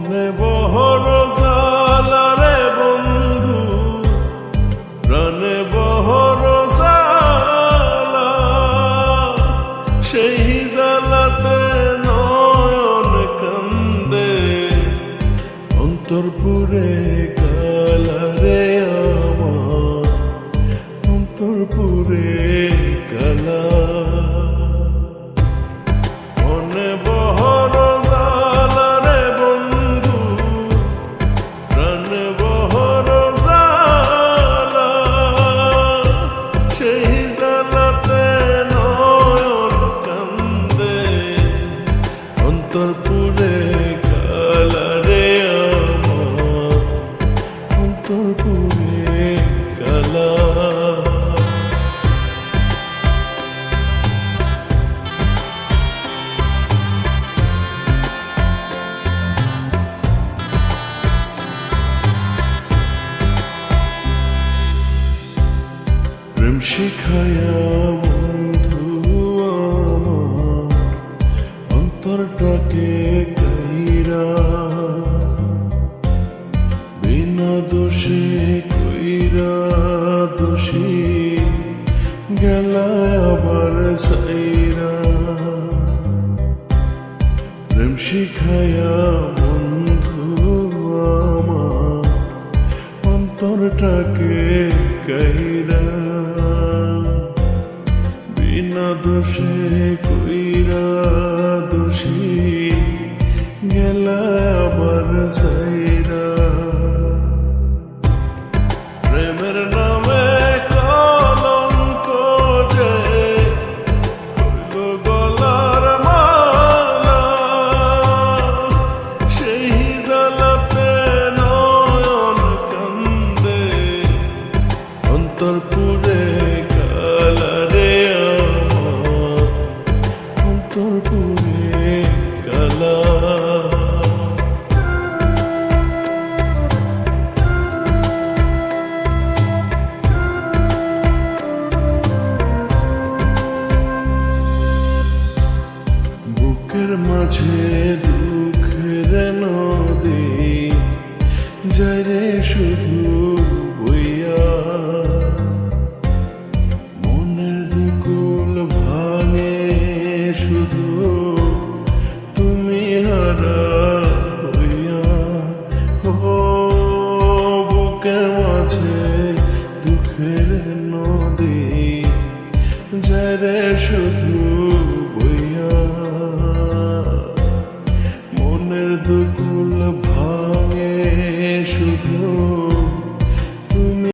মনে বহর জ্বালা রে বন্ধু, প্রাণে বহর জ্বালা, সেই জ্বালাতে নয়ন কান্দে, অন্তর পুরে কালা রে আমার, অন্তর পুরে কালা। মনে বহর জ্বালা রে বন্ধু, প্রাণে বহর জ্বালা, সেই জ্বালাতে নয়ন কান্দে, অন্তর পুরে কালা রে আমার, অন্তর পুরে কালা। প্রেম শিখায়া বন্ধু আমার, অন্তরটাকে কাইরা, বিনা দোষে কইরা দোষী গেলা আবার সাইরা। প্রেম শিখায়া বন্ধু আমার, অন্তরটাকে কাইরা, বিনা দোষে কইরা দোষী গেলা আবার সাইরা। প্রেমের নামে কলঙ্ক যে হইল গলার মালা, সেই জ্বালাতে নয়ন কান্দে, অন্তর পুরে কালা রে আমার, অন্তর পুরে কালা। বুকের মাঝে দুঃখের নদী যায় রে শুধু বইয়া, মনের দুকুল ভাঙে শুধু তুমি হারা হইয়া। ও বুকের মাঝে দুঃখের নদী যায় রে শুধু বইয়া, মনের দুকুল ভাঙে শুধু